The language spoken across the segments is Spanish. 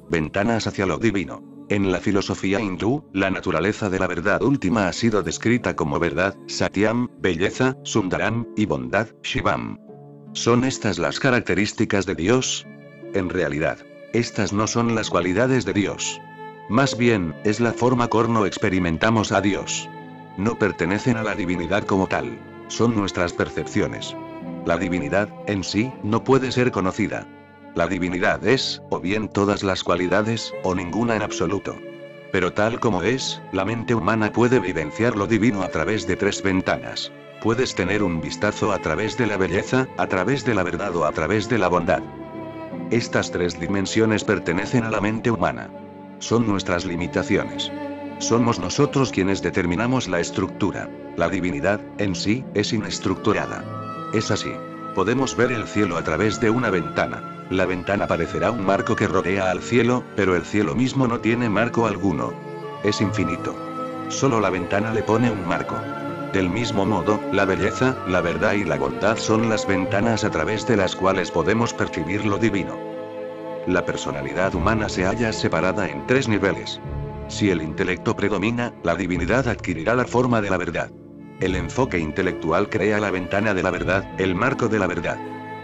ventanas hacia lo divino. En la filosofía hindú, la naturaleza de la verdad última ha sido descrita como verdad, Satyam, belleza, Sundaram, y bondad, Shivam. ¿Son estas las características de Dios? En realidad, estas no son las cualidades de Dios. Más bien, es la forma como experimentamos a Dios. No pertenecen a la divinidad como tal. Son nuestras percepciones. La divinidad, en sí, no puede ser conocida. La divinidad es, o bien todas las cualidades, o ninguna en absoluto. Pero tal como es, la mente humana puede vivenciar lo divino a través de 3 ventanas. Puedes tener un vistazo a través de la belleza, a través de la verdad o a través de la bondad. Estas 3 dimensiones pertenecen a la mente humana. Son nuestras limitaciones. Somos nosotros quienes determinamos la estructura. La divinidad, en sí, es inestructurada. Es así. Podemos ver el cielo a través de una ventana. La ventana parecerá un marco que rodea al cielo, pero el cielo mismo no tiene marco alguno. Es infinito. Solo la ventana le pone un marco. Del mismo modo, la belleza, la verdad y la bondad son las ventanas a través de las cuales podemos percibir lo divino. La personalidad humana se halla separada en 3 niveles. Si el intelecto predomina, la divinidad adquirirá la forma de la verdad. El enfoque intelectual crea la ventana de la verdad, el marco de la verdad.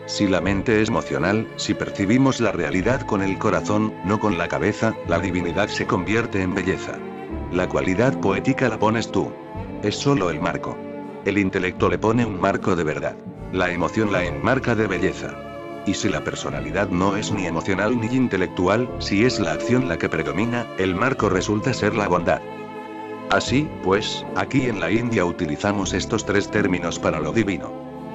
Si la mente es emocional, si percibimos la realidad con el corazón, no con la cabeza, la divinidad se convierte en belleza. La cualidad poética la pones tú. Es solo el marco. El intelecto le pone un marco de verdad. La emoción la enmarca de belleza. Y si la personalidad no es ni emocional ni intelectual, si es la acción la que predomina, el marco resulta ser la bondad. Así, pues, aquí en la India utilizamos estos 3 términos para lo divino.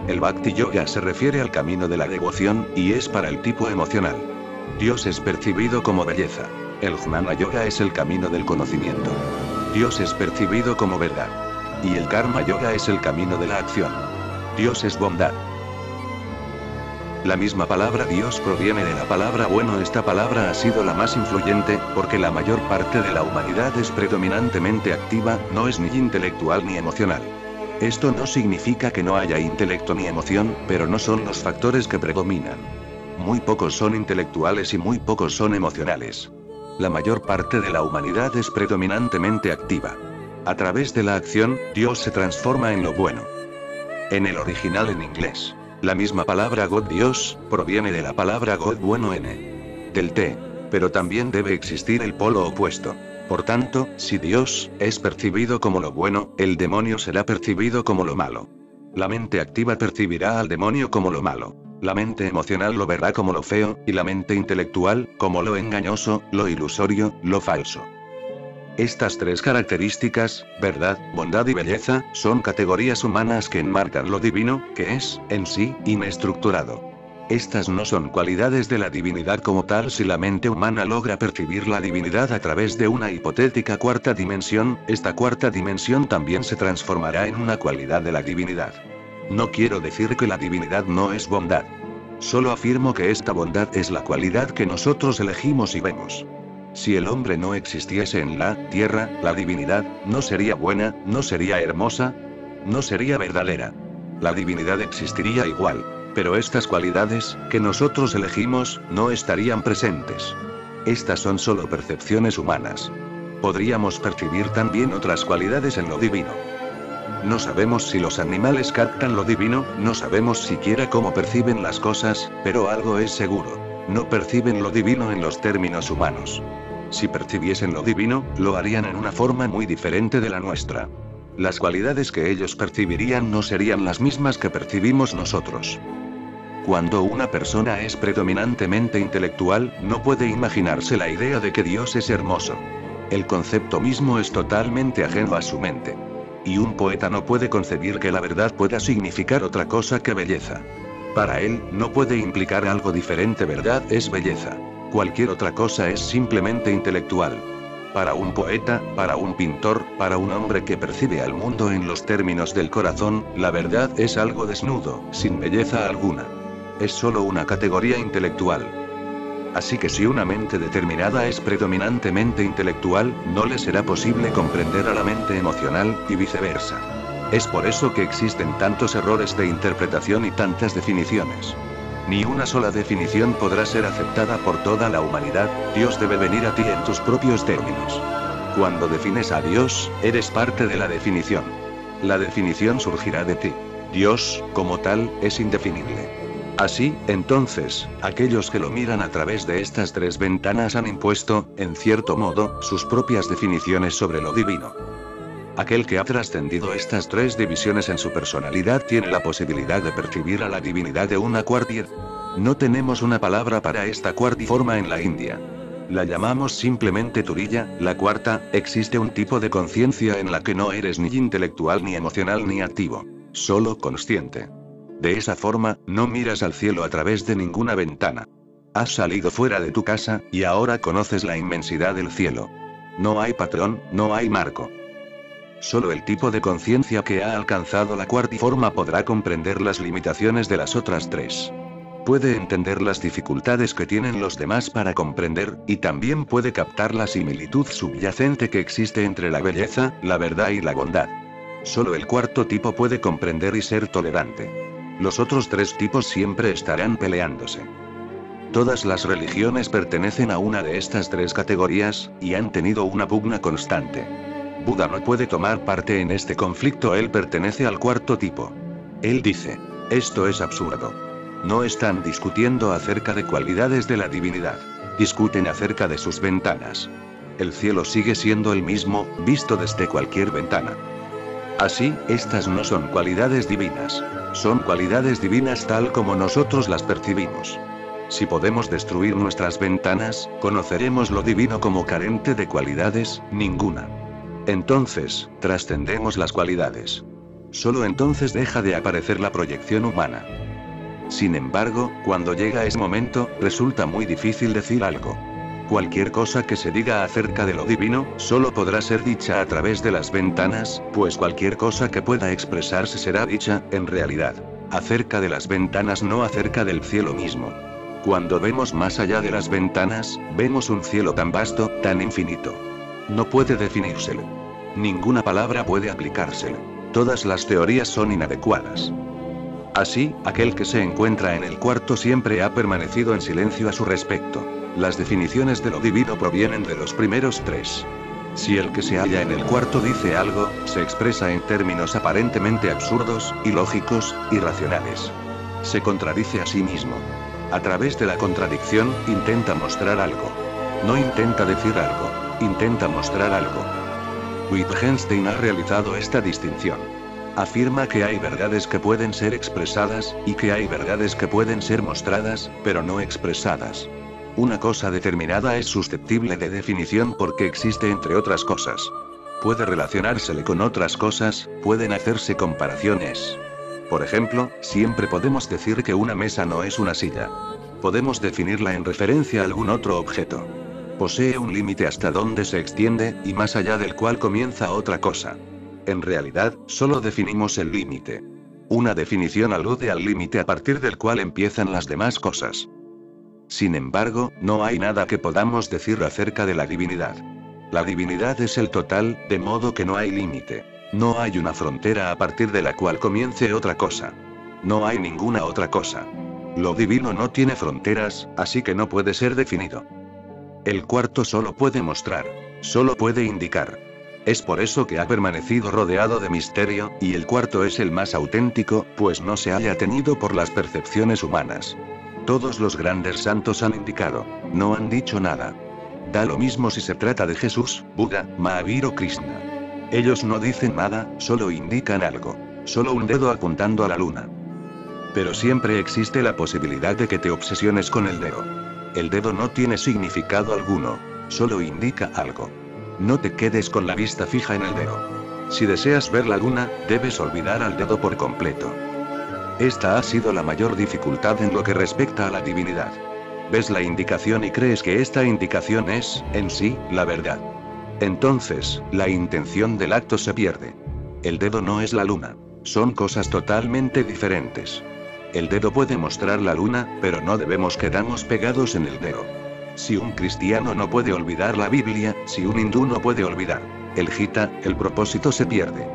El Bhakti Yoga se refiere al camino de la devoción, y es para el tipo emocional. Dios es percibido como belleza. El Jnana Yoga es el camino del conocimiento. Dios es percibido como verdad. Y el Karma Yoga es el camino de la acción. Dios es bondad. La misma palabra Dios proviene de la palabra bueno. Esta palabra ha sido la más influyente, porque la mayor parte de la humanidad es predominantemente activa, no es ni intelectual ni emocional. Esto no significa que no haya intelecto ni emoción, pero no son los factores que predominan. Muy pocos son intelectuales y muy pocos son emocionales. La mayor parte de la humanidad es predominantemente activa. A través de la acción, Dios se transforma en lo bueno. En el original en inglés, la misma palabra God Dios, proviene de la palabra God bueno del té. Pero también debe existir el polo opuesto. Por tanto, si Dios es percibido como lo bueno, el demonio será percibido como lo malo. La mente activa percibirá al demonio como lo malo. La mente emocional lo verá como lo feo, y la mente intelectual, como lo engañoso, lo ilusorio, lo falso. Estas 3 características, verdad, bondad y belleza, son categorías humanas que enmarcan lo divino, que es, en sí, inestructurado. Estas no son cualidades de la divinidad como tal. Si la mente humana logra percibir la divinidad a través de una hipotética 4ª dimensión, esta 4ª dimensión también se transformará en una cualidad de la divinidad. No quiero decir que la divinidad no es bondad. Solo afirmo que esta bondad es la cualidad que nosotros elegimos y vemos. Si el hombre no existiese en la tierra, la divinidad no sería buena, no sería hermosa, no sería verdadera. La divinidad existiría igual, pero estas cualidades, que nosotros elegimos, no estarían presentes. Estas son solo percepciones humanas. Podríamos percibir también otras cualidades en lo divino. No sabemos si los animales captan lo divino, no sabemos siquiera cómo perciben las cosas, pero algo es seguro. No perciben lo divino en los términos humanos. Si percibiesen lo divino, lo harían en una forma muy diferente de la nuestra. Las cualidades que ellos percibirían no serían las mismas que percibimos nosotros. Cuando una persona es predominantemente intelectual, no puede imaginarse la idea de que Dios es hermoso. El concepto mismo es totalmente ajeno a su mente. Y un poeta no puede concebir que la verdad pueda significar otra cosa que belleza. Para él, no puede implicar algo diferente. Verdad es belleza. Cualquier otra cosa es simplemente intelectual. Para un poeta, para un pintor, para un hombre que percibe al mundo en los términos del corazón, la verdad es algo desnudo, sin belleza alguna. Es solo una categoría intelectual. Así que si una mente determinada es predominantemente intelectual, no le será posible comprender a la mente emocional, y viceversa. Es por eso que existen tantos errores de interpretación y tantas definiciones. Ni una sola definición podrá ser aceptada por toda la humanidad, Dios debe venir a ti en tus propios términos. Cuando defines a Dios, eres parte de la definición. La definición surgirá de ti. Dios, como tal, es indefinible. Así, entonces, aquellos que lo miran a través de estas tres ventanas han impuesto, en cierto modo, sus propias definiciones sobre lo divino. Aquel que ha trascendido estas tres divisiones en su personalidad tiene la posibilidad de percibir a la divinidad de una cuarta. No tenemos una palabra para esta cuartiforma en la India. La llamamos simplemente Turiya, la cuarta. Existe un tipo de conciencia en la que no eres ni intelectual ni emocional ni activo, solo consciente. De esa forma, no miras al cielo a través de ninguna ventana. Has salido fuera de tu casa, y ahora conoces la inmensidad del cielo. No hay patrón, no hay marco. Solo el tipo de conciencia que ha alcanzado la cuartiforma podrá comprender las limitaciones de las otras tres. Puede entender las dificultades que tienen los demás para comprender, y también puede captar la similitud subyacente que existe entre la belleza, la verdad y la bondad. Solo el cuarto tipo puede comprender y ser tolerante. Los otros tres tipos siempre estarán peleándose. Todas las religiones pertenecen a una de estas tres categorías, y han tenido una pugna constante. Buda no puede tomar parte en este conflicto, él pertenece al cuarto tipo. Él dice: esto es absurdo. No están discutiendo acerca de cualidades de la divinidad. Discuten acerca de sus ventanas. El cielo sigue siendo el mismo, visto desde cualquier ventana. Así, estas no son cualidades divinas. Son cualidades divinas tal como nosotros las percibimos. Si podemos destruir nuestras ventanas, conoceremos lo divino como carente de cualidades, ninguna. Entonces, trascendemos las cualidades. Solo entonces deja de aparecer la proyección humana. Sin embargo, cuando llega ese momento, resulta muy difícil decir algo. Cualquier cosa que se diga acerca de lo divino, solo podrá ser dicha a través de las ventanas, pues cualquier cosa que pueda expresarse será dicha, en realidad, acerca de las ventanas, no acerca del cielo mismo. Cuando vemos más allá de las ventanas, vemos un cielo tan vasto, tan infinito. No puede definírselo. Ninguna palabra puede aplicárselo. Todas las teorías son inadecuadas. Así, aquel que se encuentra en el cuarto siempre ha permanecido en silencio a su respecto. Las definiciones de lo divino provienen de los primeros tres. Si el que se halla en el cuarto dice algo, se expresa en términos aparentemente absurdos, ilógicos, irracionales. Se contradice a sí mismo. A través de la contradicción, intenta mostrar algo. No intenta decir algo, intenta mostrar algo. Wittgenstein ha realizado esta distinción. Afirma que hay verdades que pueden ser expresadas, y que hay verdades que pueden ser mostradas, pero no expresadas. Una cosa determinada es susceptible de definición porque existe entre otras cosas. Puede relacionársele con otras cosas, pueden hacerse comparaciones. Por ejemplo, siempre podemos decir que una mesa no es una silla. Podemos definirla en referencia a algún otro objeto. Posee un límite hasta donde se extiende, y más allá del cual comienza otra cosa. En realidad, solo definimos el límite. Una definición alude al límite a partir del cual empiezan las demás cosas. Sin embargo, no hay nada que podamos decir acerca de la divinidad. La divinidad es el total, de modo que no hay límite. No hay una frontera a partir de la cual comience otra cosa. No hay ninguna otra cosa. Lo divino no tiene fronteras, así que no puede ser definido. El cuarto solo puede mostrar, solo puede indicar. Es por eso que ha permanecido rodeado de misterio, y el cuarto es el más auténtico, pues no se haya tenido por las percepciones humanas. Todos los grandes santos han indicado, no han dicho nada. Da lo mismo si se trata de Jesús, Buda, Mahavir o Krishna. Ellos no dicen nada, solo indican algo. Solo un dedo apuntando a la luna. Pero siempre existe la posibilidad de que te obsesiones con el dedo. El dedo no tiene significado alguno, solo indica algo. No te quedes con la vista fija en el dedo. Si deseas ver la luna, debes olvidar al dedo por completo. Esta ha sido la mayor dificultad en lo que respecta a la divinidad. Ves la indicación y crees que esta indicación es, en sí, la verdad. Entonces, la intención del acto se pierde. El dedo no es la luna. Son cosas totalmente diferentes. El dedo puede mostrar la luna, pero no debemos quedarnos pegados en el dedo. Si un cristiano no puede olvidar la Biblia, si un hindú no puede olvidar el Gita, el propósito se pierde.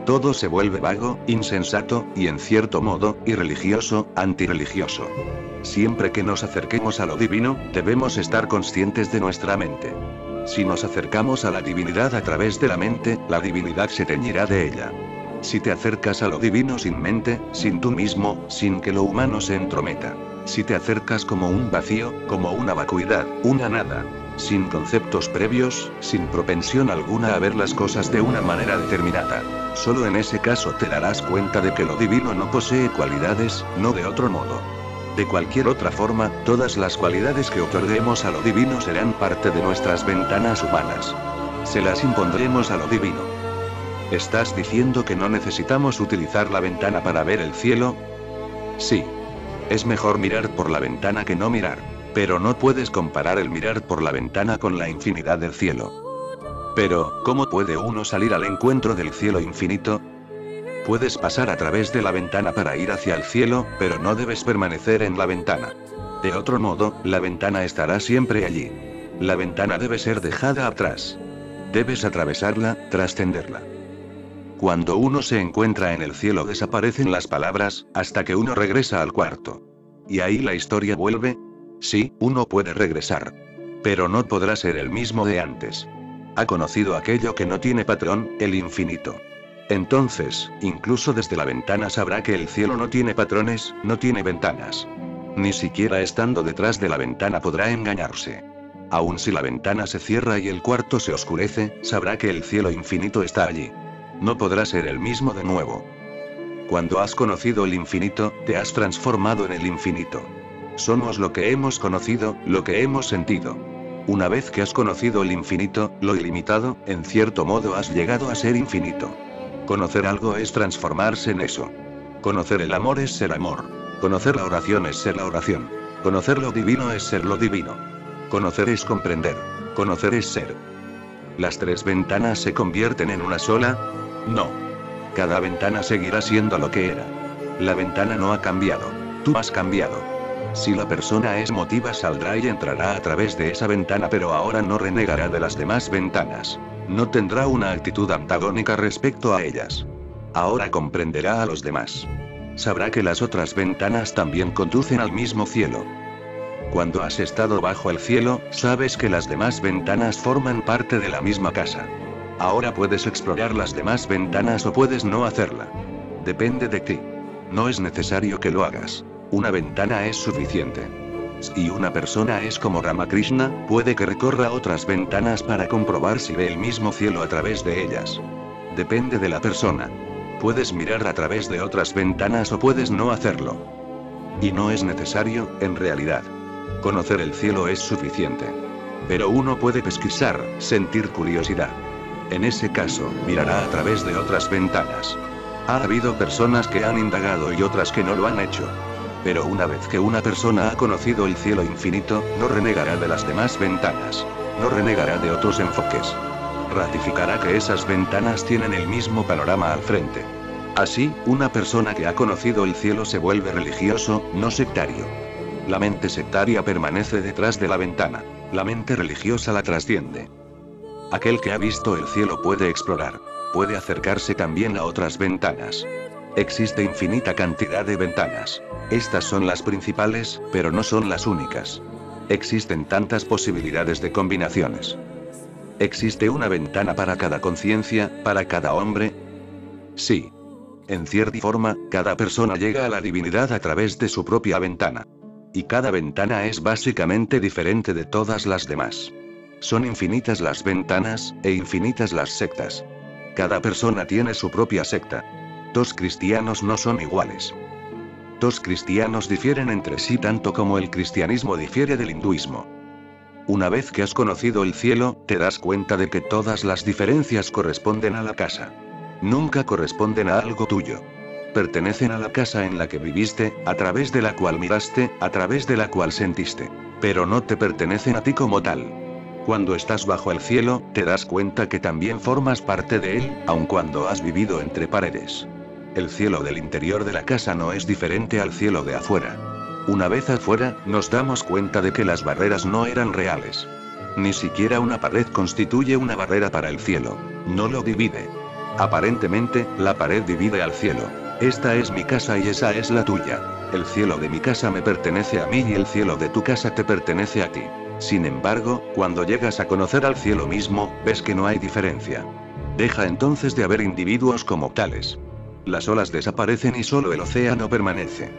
Todo se vuelve vago, insensato, y en cierto modo, irreligioso, antirreligioso. Siempre que nos acerquemos a lo divino, debemos estar conscientes de nuestra mente. Si nos acercamos a la divinidad a través de la mente, la divinidad se teñirá de ella. Si te acercas a lo divino sin mente, sin tú mismo, sin que lo humano se entrometa. Si te acercas como un vacío, como una vacuidad, una nada. Sin conceptos previos, sin propensión alguna a ver las cosas de una manera determinada. Solo en ese caso te darás cuenta de que lo divino no posee cualidades, no de otro modo. De cualquier otra forma, todas las cualidades que otorguemos a lo divino serán parte de nuestras ventanas humanas. Se las impondremos a lo divino. ¿Estás diciendo que no necesitamos utilizar la ventana para ver el cielo? Sí. Es mejor mirar por la ventana que no mirar. Pero no puedes comparar el mirar por la ventana con la infinidad del cielo. Pero, ¿cómo puede uno salir al encuentro del cielo infinito? Puedes pasar a través de la ventana para ir hacia el cielo, pero no debes permanecer en la ventana. De otro modo, la ventana estará siempre allí. La ventana debe ser dejada atrás. Debes atravesarla, trascenderla. Cuando uno se encuentra en el cielo desaparecen las palabras, hasta que uno regresa al cuarto. ¿Y ahí la historia vuelve? Sí, uno puede regresar. Pero no podrá ser el mismo de antes. Ha conocido aquello que no tiene patrón, el infinito. Entonces, incluso desde la ventana sabrá que el cielo no tiene patrones, no tiene ventanas. Ni siquiera estando detrás de la ventana podrá engañarse. Aun si la ventana se cierra y el cuarto se oscurece, sabrá que el cielo infinito está allí. No podrá ser el mismo de nuevo. Cuando has conocido el infinito, te has transformado en el infinito. Somos lo que hemos conocido, lo que hemos sentido. Una vez que has conocido el infinito, lo ilimitado, en cierto modo has llegado a ser infinito. Conocer algo es transformarse en eso. Conocer el amor es ser amor. Conocer la oración es ser la oración. Conocer lo divino es ser lo divino. Conocer es comprender. Conocer es ser. ¿Las tres ventanas se convierten en una sola? No. Cada ventana seguirá siendo lo que era. La ventana no ha cambiado. Tú has cambiado. Si la persona es emotiva saldrá y entrará a través de esa ventana, pero ahora no renegará de las demás ventanas. No tendrá una actitud antagónica respecto a ellas. Ahora comprenderá a los demás. Sabrá que las otras ventanas también conducen al mismo cielo. Cuando has estado bajo el cielo, sabes que las demás ventanas forman parte de la misma casa. Ahora puedes explorar las demás ventanas o puedes no hacerla. Depende de ti. No es necesario que lo hagas. Una ventana es suficiente. Si una persona es como Ramakrishna, puede que recorra otras ventanas para comprobar si ve el mismo cielo a través de ellas. Depende de la persona. Puedes mirar a través de otras ventanas o puedes no hacerlo. Y no es necesario, en realidad. Conocer el cielo es suficiente. Pero uno puede pesquisar, sentir curiosidad. En ese caso, mirará a través de otras ventanas. Ha habido personas que han indagado y otras que no lo han hecho. Pero una vez que una persona ha conocido el cielo infinito, no renegará de las demás ventanas. No renegará de otros enfoques. Ratificará que esas ventanas tienen el mismo panorama al frente. Así, una persona que ha conocido el cielo se vuelve religioso, no sectario. La mente sectaria permanece detrás de la ventana. La mente religiosa la trasciende. Aquel que ha visto el cielo puede explorar. Puede acercarse también a otras ventanas. Existe infinita cantidad de ventanas. Estas son las principales, pero no son las únicas. Existen tantas posibilidades de combinaciones. ¿Existe una ventana para cada conciencia, para cada hombre? Sí. En cierta forma, cada persona llega a la divinidad a través de su propia ventana. Y cada ventana es básicamente diferente de todas las demás. Son infinitas las ventanas, e infinitas las sectas. Cada persona tiene su propia secta. Dos cristianos no son iguales. Dos cristianos difieren entre sí tanto como el cristianismo difiere del hinduismo. Una vez que has conocido el cielo, te das cuenta de que todas las diferencias corresponden a la casa. Nunca corresponden a algo tuyo. Pertenecen a la casa en la que viviste, a través de la cual miraste, a través de la cual sentiste. Pero no te pertenecen a ti como tal. Cuando estás bajo el cielo, te das cuenta que también formas parte de él, aun cuando has vivido entre paredes. El cielo del interior de la casa no es diferente al cielo de afuera. Una vez afuera, nos damos cuenta de que las barreras no eran reales. Ni siquiera una pared constituye una barrera para el cielo. No lo divide. Aparentemente, la pared divide al cielo. Esta es mi casa y esa es la tuya. El cielo de mi casa me pertenece a mí y el cielo de tu casa te pertenece a ti. Sin embargo, cuando llegas a conocer al cielo mismo, ves que no hay diferencia. Deja entonces de haber individuos como tales. Las olas desaparecen y solo el océano permanece.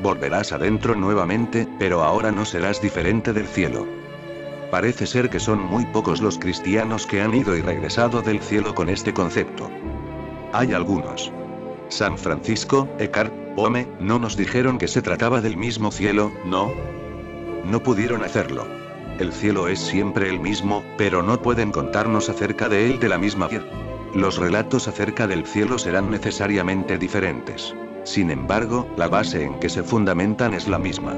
Volverás adentro nuevamente, pero ahora no serás diferente del cielo. Parece ser que son muy pocos los cristianos que han ido y regresado del cielo con este concepto. Hay algunos. San Francisco, Eckhart, Boehme, no nos dijeron que se trataba del mismo cielo, ¿no? No pudieron hacerlo. El cielo es siempre el mismo, pero no pueden contarnos acerca de él de la misma manera. Los relatos acerca del cielo serán necesariamente diferentes. Sin embargo, la base en que se fundamentan es la misma.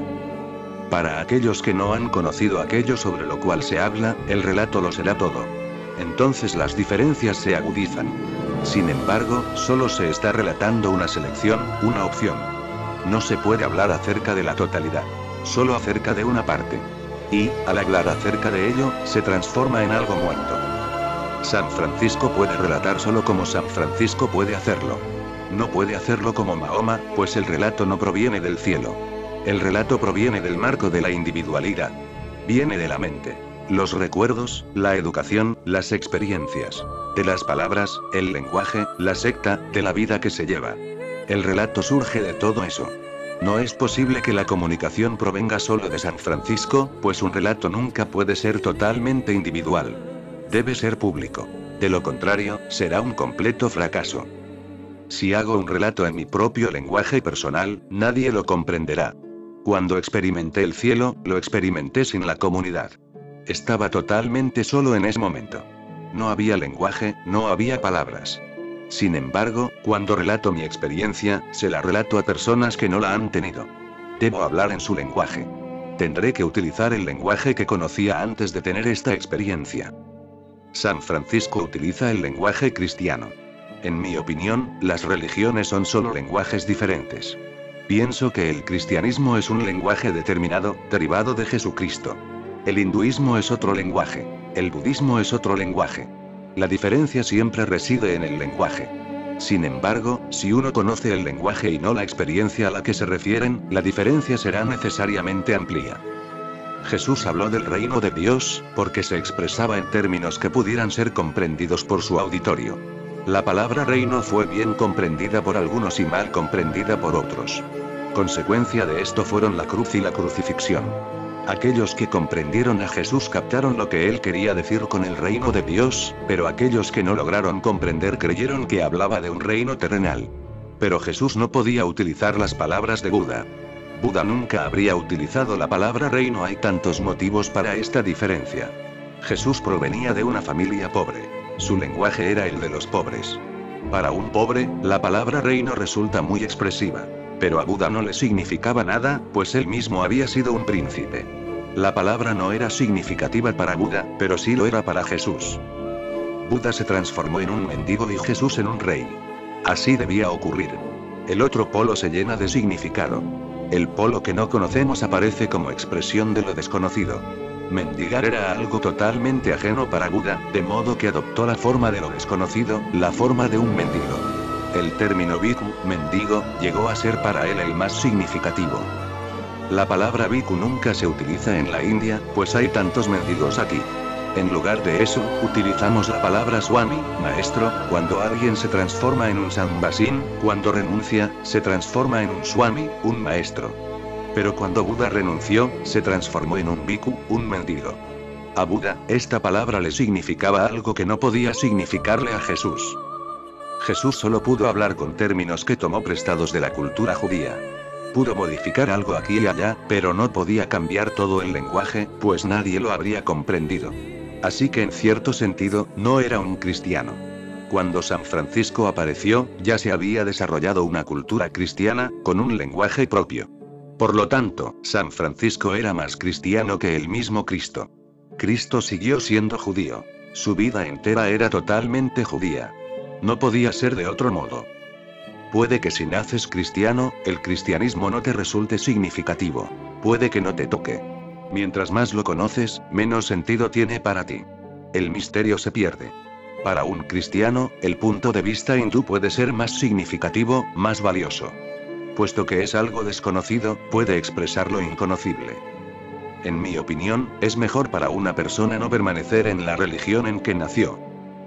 Para aquellos que no han conocido aquello sobre lo cual se habla, el relato lo será todo. Entonces las diferencias se agudizan. Sin embargo, solo se está relatando una selección, una opción. No se puede hablar acerca de la totalidad. Solo acerca de una parte. Y, al hablar acerca de ello, se transforma en algo muerto. San Francisco puede relatar solo como San Francisco puede hacerlo. No puede hacerlo como Mahoma, pues el relato no proviene del cielo. El relato proviene del marco de la individualidad. Viene de la mente. Los recuerdos, la educación, las experiencias. De las palabras, el lenguaje, la secta, de la vida que se lleva. El relato surge de todo eso. No es posible que la comunicación provenga solo de San Francisco, pues un relato nunca puede ser totalmente individual. Debe ser público. De lo contrario, será un completo fracaso. Si hago un relato en mi propio lenguaje personal, nadie lo comprenderá. Cuando experimenté el cielo, lo experimenté sin la comunidad. Estaba totalmente solo en ese momento. No había lenguaje, no había palabras. Sin embargo, cuando relato mi experiencia, se la relato a personas que no la han tenido. Debo hablar en su lenguaje. Tendré que utilizar el lenguaje que conocía antes de tener esta experiencia. San Francisco utiliza el lenguaje cristiano. En mi opinión, las religiones son solo lenguajes diferentes. Pienso que el cristianismo es un lenguaje determinado, derivado de Jesucristo. El hinduismo es otro lenguaje. El budismo es otro lenguaje. La diferencia siempre reside en el lenguaje. Sin embargo, si uno conoce el lenguaje y no la experiencia a la que se refieren, la diferencia será necesariamente amplia. Jesús habló del reino de Dios, porque se expresaba en términos que pudieran ser comprendidos por su auditorio. La palabra reino fue bien comprendida por algunos y mal comprendida por otros. Consecuencia de esto fueron la cruz y la crucifixión. Aquellos que comprendieron a Jesús captaron lo que él quería decir con el reino de Dios, pero aquellos que no lograron comprender creyeron que hablaba de un reino terrenal. Pero Jesús no podía utilizar las palabras de Buda. Buda nunca habría utilizado la palabra reino. Hay tantos motivos para esta diferencia. Jesús provenía de una familia pobre. Su lenguaje era el de los pobres. Para un pobre, la palabra reino resulta muy expresiva. Pero a Buda no le significaba nada, pues él mismo había sido un príncipe. La palabra no era significativa para Buda, pero sí lo era para Jesús. Buda se transformó en un mendigo y Jesús en un rey. Así debía ocurrir. El otro polo se llena de significado. El polo que no conocemos aparece como expresión de lo desconocido. Mendigar era algo totalmente ajeno para Buda, de modo que adoptó la forma de lo desconocido, la forma de un mendigo. El término bhikkhu, mendigo, llegó a ser para él el más significativo. La palabra bhikkhu nunca se utiliza en la India, pues hay tantos mendigos aquí. En lugar de eso, utilizamos la palabra swami, maestro, cuando alguien se transforma en un sannyasin, cuando renuncia, se transforma en un swami, un maestro. Pero cuando Buda renunció, se transformó en un bhikkhu, un mendigo. A Buda, esta palabra le significaba algo que no podía significarle a Jesús. Jesús solo pudo hablar con términos que tomó prestados de la cultura judía. Pudo modificar algo aquí y allá, pero no podía cambiar todo el lenguaje, pues nadie lo habría comprendido. Así que en cierto sentido, no era un cristiano. Cuando San Francisco apareció, ya se había desarrollado una cultura cristiana, con un lenguaje propio. Por lo tanto, San Francisco era más cristiano que el mismo Cristo. Cristo siguió siendo judío. Su vida entera era totalmente judía. No podía ser de otro modo. Puede que si naces cristiano, el cristianismo no te resulte significativo. Puede que no te toque. Mientras más lo conoces, menos sentido tiene para ti. El misterio se pierde. Para un cristiano, el punto de vista hindú puede ser más significativo, más valioso. Puesto que es algo desconocido, puede expresar lo inconocible. En mi opinión, es mejor para una persona no permanecer en la religión en que nació.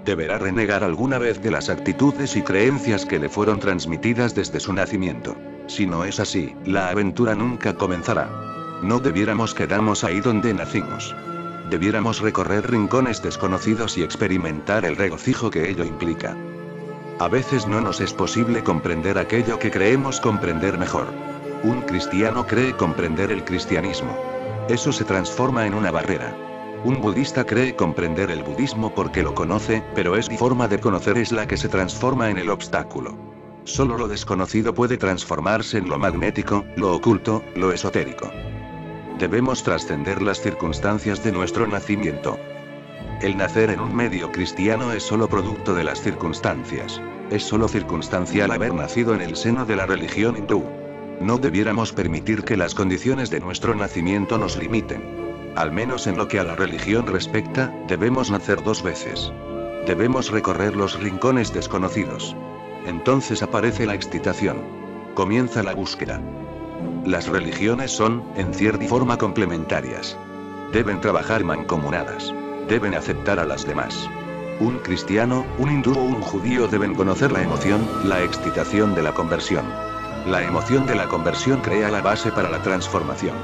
Deberá renegar alguna vez de las actitudes y creencias que le fueron transmitidas desde su nacimiento. Si no es así, la aventura nunca comenzará. No debiéramos quedarnos ahí donde nacimos. Debiéramos recorrer rincones desconocidos y experimentar el regocijo que ello implica. A veces no nos es posible comprender aquello que creemos comprender mejor. Un cristiano cree comprender el cristianismo. Eso se transforma en una barrera. Un budista cree comprender el budismo porque lo conoce, pero esa forma de conocer es la que se transforma en el obstáculo. Solo lo desconocido puede transformarse en lo magnético, lo oculto, lo esotérico. Debemos trascender las circunstancias de nuestro nacimiento. El nacer en un medio cristiano es solo producto de las circunstancias. Es solo circunstancial haber nacido en el seno de la religión hindú. No debiéramos permitir que las condiciones de nuestro nacimiento nos limiten. Al menos en lo que a la religión respecta, debemos nacer 2 veces. Debemos recorrer los rincones desconocidos. Entonces aparece la excitación. Comienza la búsqueda. Las religiones son, en cierta forma, complementarias. Deben trabajar mancomunadas. Deben aceptar a las demás. Un cristiano, un hindú o un judío deben conocer la emoción, la excitación de la conversión. La emoción de la conversión crea la base para la transformación.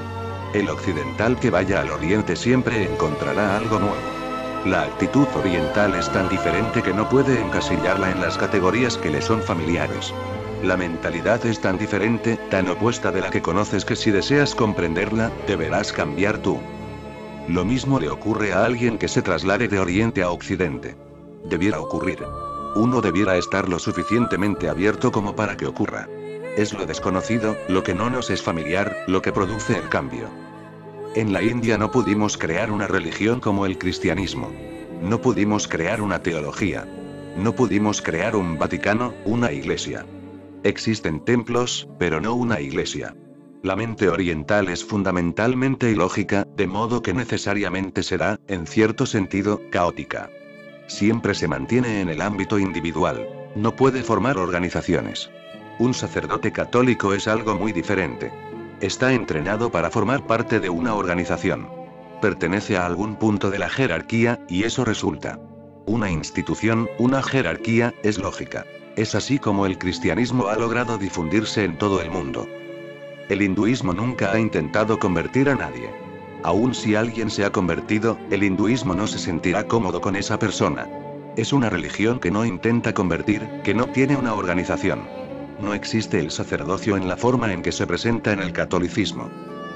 El occidental que vaya al oriente siempre encontrará algo nuevo. La actitud oriental es tan diferente que no puede encasillarla en las categorías que le son familiares. La mentalidad es tan diferente, tan opuesta de la que conoces que si deseas comprenderla, deberás cambiar tú. Lo mismo le ocurre a alguien que se traslade de Oriente a Occidente. Debiera ocurrir. Uno debiera estar lo suficientemente abierto como para que ocurra. Es lo desconocido, lo que no nos es familiar, lo que produce el cambio. En la India no pudimos crear una religión como el cristianismo. No pudimos crear una teología. No pudimos crear un Vaticano, una iglesia. Existen templos, pero no una iglesia. La mente oriental es fundamentalmente ilógica, de modo que necesariamente será, en cierto sentido, caótica. Siempre se mantiene en el ámbito individual. No puede formar organizaciones. Un sacerdote católico es algo muy diferente. Está entrenado para formar parte de una organización. Pertenece a algún punto de la jerarquía, y eso resulta. Una institución, una jerarquía, es lógica. Es así como el cristianismo ha logrado difundirse en todo el mundo. El hinduismo nunca ha intentado convertir a nadie. Aun si alguien se ha convertido, el hinduismo no se sentirá cómodo con esa persona. Es una religión que no intenta convertir, que no tiene una organización. No existe el sacerdocio en la forma en que se presenta en el catolicismo.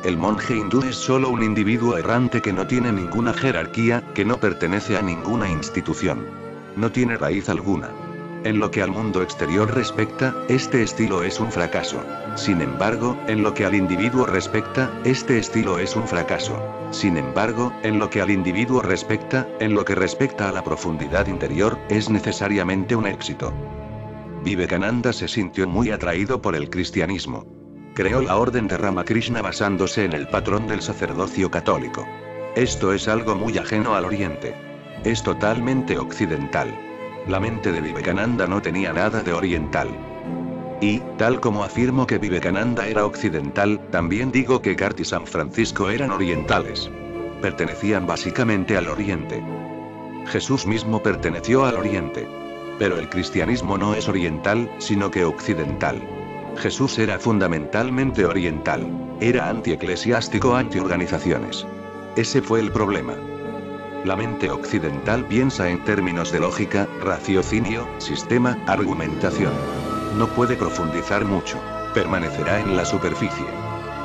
El monje hindú es solo un individuo errante que no tiene ninguna jerarquía, que no pertenece a ninguna institución. No tiene raíz alguna. En lo que al mundo exterior respecta, este estilo es un fracaso. Sin embargo, en lo que al individuo respecta, este estilo es un fracaso. Sin embargo, en lo que al individuo respecta, en lo que respecta a la profundidad interior, es necesariamente un éxito. Vivekananda se sintió muy atraído por el cristianismo. Creó la orden de Ramakrishna basándose en el patrón del sacerdocio católico. Esto es algo muy ajeno al Oriente. Es totalmente occidental. La mente de Vivekananda no tenía nada de oriental. Y, tal como afirmo que Vivekananda era occidental, también digo que Cart y San Francisco eran orientales. Pertenecían básicamente al Oriente. Jesús mismo perteneció al Oriente. Pero el cristianismo no es oriental, sino que occidental. Jesús era fundamentalmente oriental. Era antieclesiástico, antiorganizaciones. Ese fue el problema. La mente occidental piensa en términos de lógica, raciocinio, sistema, argumentación. No puede profundizar mucho. Permanecerá en la superficie.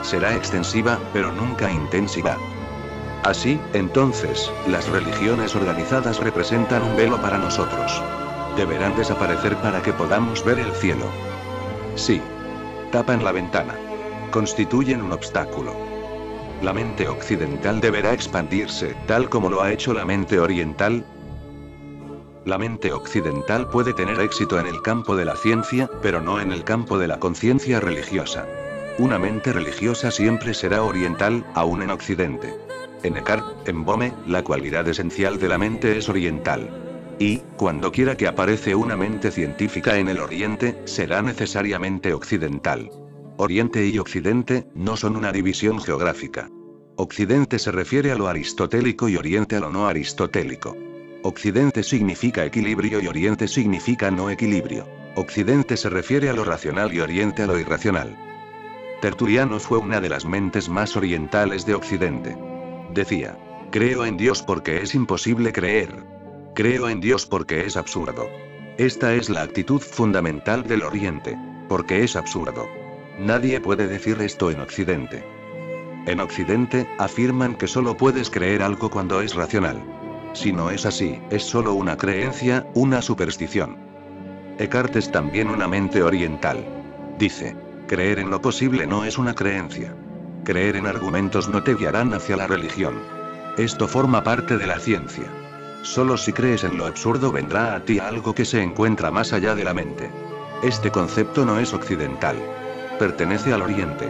Será extensiva, pero nunca intensiva. Así, entonces, las religiones organizadas representan un velo para nosotros. Deberán desaparecer para que podamos ver el cielo. Sí. Tapan la ventana. Constituyen un obstáculo. La mente occidental deberá expandirse, tal como lo ha hecho la mente oriental. La mente occidental puede tener éxito en el campo de la ciencia, pero no en el campo de la conciencia religiosa. Una mente religiosa siempre será oriental, aún en Occidente. En Eckhart, en Bohme, la cualidad esencial de la mente es oriental. Y, cuando quiera que aparece una mente científica en el Oriente, será necesariamente occidental. Oriente y Occidente no son una división geográfica. Occidente se refiere a lo aristotélico y Oriente a lo no aristotélico. Occidente significa equilibrio y Oriente significa no equilibrio. Occidente se refiere a lo racional y Oriente a lo irracional. Tertuliano fue una de las mentes más orientales de Occidente. Decía: creo en Dios porque es imposible creer. Creo en Dios porque es absurdo. Esta es la actitud fundamental del Oriente. Porque es absurdo. Nadie puede decir esto en Occidente. En Occidente, afirman que solo puedes creer algo cuando es racional. Si no es así, es solo una creencia, una superstición. Eckhart es también una mente oriental. Dice: creer en lo posible no es una creencia. Creer en argumentos no te guiarán hacia la religión. Esto forma parte de la ciencia. Solo si crees en lo absurdo vendrá a ti algo que se encuentra más allá de la mente. Este concepto no es occidental. Pertenece al Oriente.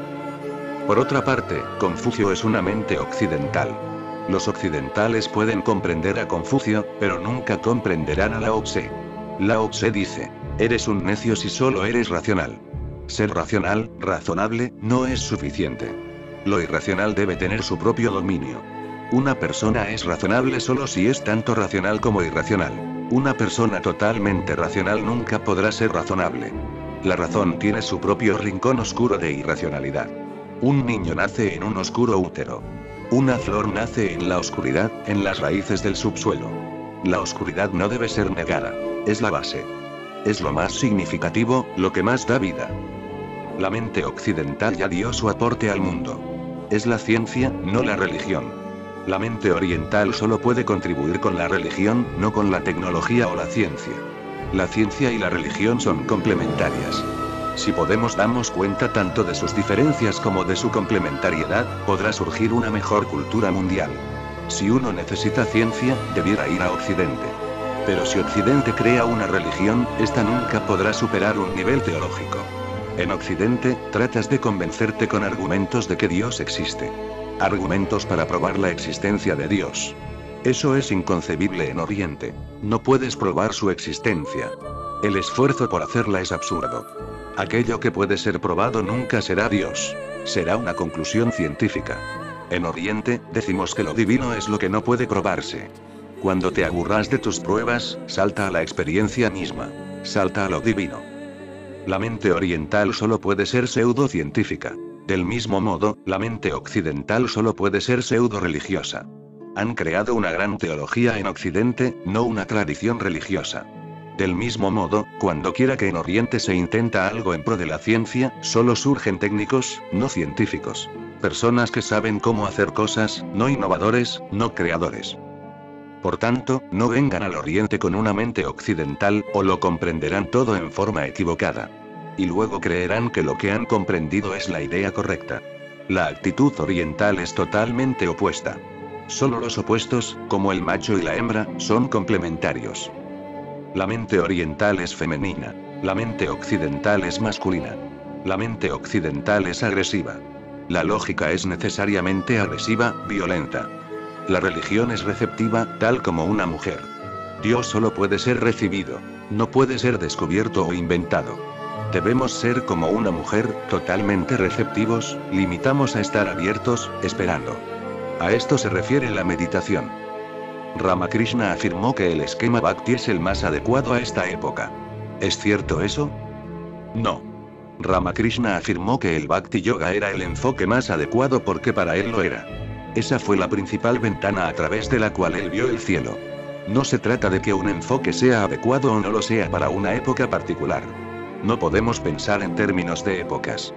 Por otra parte, Confucio es una mente occidental. Los occidentales pueden comprender a Confucio, pero nunca comprenderán a Lao Tse. Lao Tse dice: eres un necio si solo eres racional. Ser racional, razonable, no es suficiente. Lo irracional debe tener su propio dominio. Una persona es razonable solo si es tanto racional como irracional. Una persona totalmente racional nunca podrá ser razonable. La razón tiene su propio rincón oscuro de irracionalidad. Un niño nace en un oscuro útero. Una flor nace en la oscuridad, en las raíces del subsuelo. La oscuridad no debe ser negada. Es la base. Es lo más significativo, lo que más da vida. La mente occidental ya dio su aporte al mundo. Es la ciencia, no la religión. La mente oriental solo puede contribuir con la religión, no con la tecnología o la ciencia. La ciencia y la religión son complementarias. Si podemos darnos cuenta tanto de sus diferencias como de su complementariedad, podrá surgir una mejor cultura mundial. Si uno necesita ciencia, debiera ir a Occidente. Pero si Occidente crea una religión, esta nunca podrá superar un nivel teológico. En Occidente, tratas de convencerte con argumentos de que Dios existe. Argumentos para probar la existencia de Dios. Eso es inconcebible en Oriente. No puedes probar su existencia. El esfuerzo por hacerla es absurdo. Aquello que puede ser probado nunca será Dios. Será una conclusión científica. En Oriente, decimos que lo divino es lo que no puede probarse. Cuando te aburras de tus pruebas, salta a la experiencia misma. Salta a lo divino. La mente oriental solo puede ser pseudocientífica. Del mismo modo, la mente occidental solo puede ser pseudo-religiosa. Han creado una gran teología en Occidente, no una tradición religiosa. Del mismo modo, cuando quiera que en Oriente se intenta algo en pro de la ciencia, solo surgen técnicos, no científicos. Personas que saben cómo hacer cosas, no innovadores, no creadores. Por tanto, no vengan al Oriente con una mente occidental, o lo comprenderán todo en forma equivocada. Y luego creerán que lo que han comprendido es la idea correcta. La actitud oriental es totalmente opuesta. Solo los opuestos, como el macho y la hembra, son complementarios. La mente oriental es femenina. La mente occidental es masculina. La mente occidental es agresiva. La lógica es necesariamente agresiva, violenta. La religión es receptiva, tal como una mujer. Dios solo puede ser recibido. No puede ser descubierto o inventado. Debemos ser como una mujer, totalmente receptivos, limitamos a estar abiertos, esperando. A esto se refiere la meditación. Ramakrishna afirmó que el esquema Bhakti es el más adecuado a esta época. ¿Es cierto eso? No. Ramakrishna afirmó que el Bhakti Yoga era el enfoque más adecuado porque para él lo era. Esa fue la principal ventana a través de la cual él vio el cielo. No se trata de que un enfoque sea adecuado o no lo sea para una época particular. No podemos pensar en términos de épocas.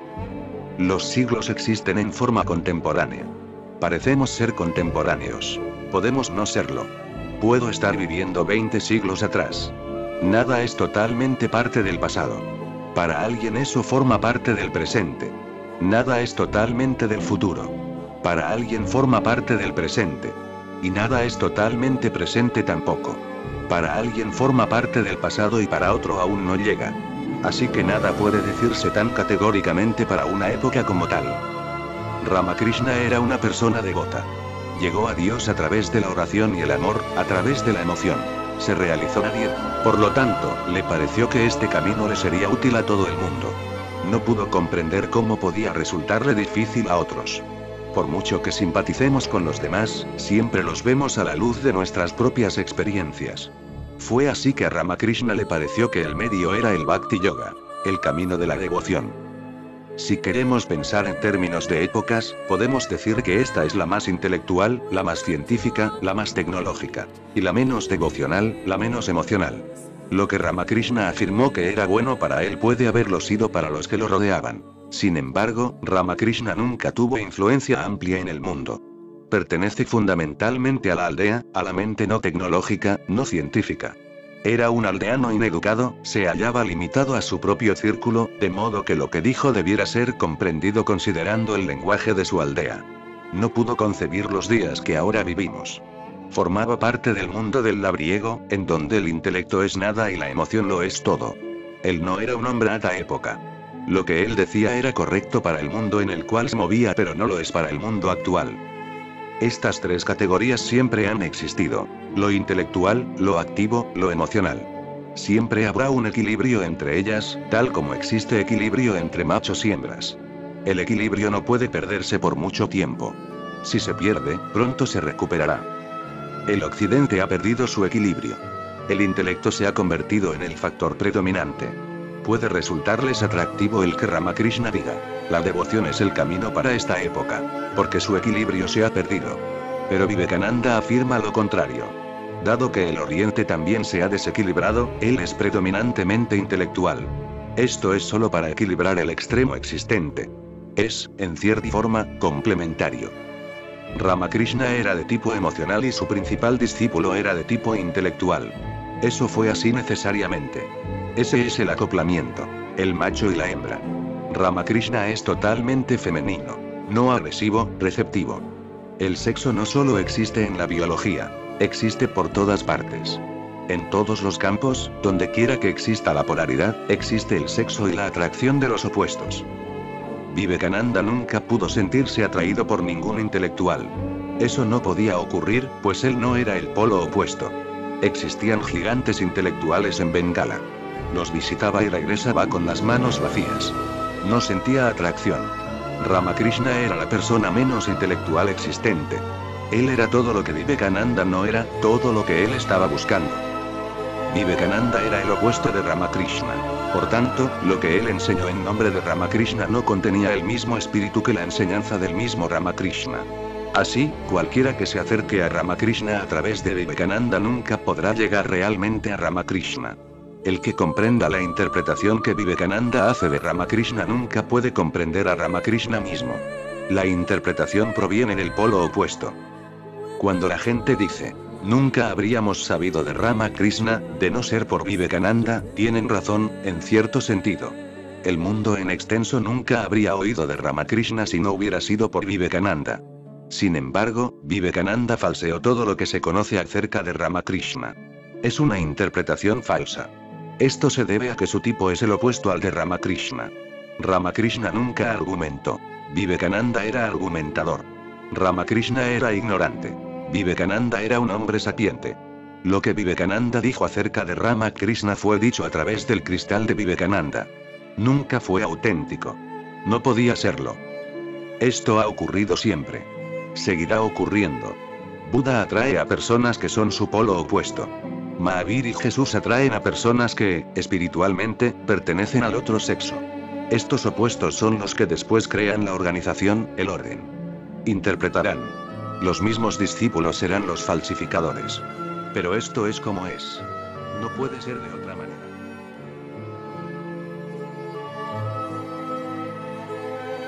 Los siglos existen en forma contemporánea. Parecemos ser contemporáneos. Podemos no serlo. Puedo estar viviendo 20 siglos atrás. Nada es totalmente parte del pasado. Para alguien eso forma parte del presente. Nada es totalmente del futuro. Para alguien forma parte del presente. Y nada es totalmente presente tampoco. Para alguien forma parte del pasado y para otro aún no llega. Así que nada puede decirse tan categóricamente para una época como tal. Ramakrishna era una persona devota. Llegó a Dios a través de la oración y el amor, a través de la emoción. se realizó nadie. Por lo tanto, le pareció que este camino le sería útil a todo el mundo. No pudo comprender cómo podía resultarle difícil a otros. Por mucho que simpaticemos con los demás, siempre los vemos a la luz de nuestras propias experiencias. Fue así que a Ramakrishna le pareció que el medio era el Bhakti Yoga, el camino de la devoción. Si queremos pensar en términos de épocas, podemos decir que esta es la más intelectual, la más científica, la más tecnológica. Y la menos devocional, la menos emocional. Lo que Ramakrishna afirmó que era bueno para él puede haberlo sido para los que lo rodeaban. Sin embargo, Ramakrishna nunca tuvo influencia amplia en el mundo. Pertenece fundamentalmente a la aldea, a la mente no tecnológica, no científica. Era un aldeano ineducado, se hallaba limitado a su propio círculo, de modo que lo que dijo debiera ser comprendido considerando el lenguaje de su aldea. No pudo concebir los días que ahora vivimos. Formaba parte del mundo del labriego, en donde el intelecto es nada y la emoción lo es todo. Él no era un hombre a ta época. Lo que él decía era correcto para el mundo en el cual se movía, pero no lo es para el mundo actual. Estas tres categorías siempre han existido: lo intelectual, lo activo, lo emocional. Siempre habrá un equilibrio entre ellas, tal como existe equilibrio entre machos y hembras. El equilibrio no puede perderse por mucho tiempo. Si se pierde, pronto se recuperará. El occidente ha perdido su equilibrio. El intelecto se ha convertido en el factor predominante. Puede resultarles atractivo el que Ramakrishna diga: la devoción es el camino para esta época, porque su equilibrio se ha perdido. Pero Vivekananda afirma lo contrario. Dado que el Oriente también se ha desequilibrado, él es predominantemente intelectual. Esto es solo para equilibrar el extremo existente. Es, en cierta forma, complementario. Ramakrishna era de tipo emocional y su principal discípulo era de tipo intelectual. Eso fue así necesariamente. Ese es el acoplamiento, el macho y la hembra. Ramakrishna es totalmente femenino, no agresivo, receptivo. El sexo no solo existe en la biología, existe por todas partes. En todos los campos, donde quiera que exista la polaridad, existe el sexo y la atracción de los opuestos. Vivekananda nunca pudo sentirse atraído por ningún intelectual. Eso no podía ocurrir, pues él no era el polo opuesto. Existían gigantes intelectuales en Bengala. Los visitaba y regresaba con las manos vacías. No sentía atracción. Ramakrishna era la persona menos intelectual existente. Él era todo lo que Vivekananda no era, todo lo que él estaba buscando. Vivekananda era el opuesto de Ramakrishna. Por tanto, lo que él enseñó en nombre de Ramakrishna no contenía el mismo espíritu que la enseñanza del mismo Ramakrishna. Así, cualquiera que se acerque a Ramakrishna a través de Vivekananda nunca podrá llegar realmente a Ramakrishna. El que comprenda la interpretación que Vivekananda hace de Ramakrishna nunca puede comprender a Ramakrishna mismo. La interpretación proviene del polo opuesto. Cuando la gente dice: nunca habríamos sabido de Ramakrishna, de no ser por Vivekananda, tienen razón, en cierto sentido. El mundo en extenso nunca habría oído de Ramakrishna si no hubiera sido por Vivekananda. Sin embargo, Vivekananda falseó todo lo que se conoce acerca de Ramakrishna. Es una interpretación falsa. Esto se debe a que su tipo es el opuesto al de Ramakrishna. Ramakrishna nunca argumentó. Vivekananda era argumentador. Ramakrishna era ignorante. Vivekananda era un hombre sapiente. Lo que Vivekananda dijo acerca de Ramakrishna fue dicho a través del cristal de Vivekananda. Nunca fue auténtico. No podía serlo. Esto ha ocurrido siempre. Seguirá ocurriendo. Buda atrae a personas que son su polo opuesto. Mahavir y Jesús atraen a personas que, espiritualmente, pertenecen al otro sexo. Estos opuestos son los que después crean la organización, el orden. Interpretarán. Los mismos discípulos serán los falsificadores. Pero esto es como es. No puede ser de otra manera.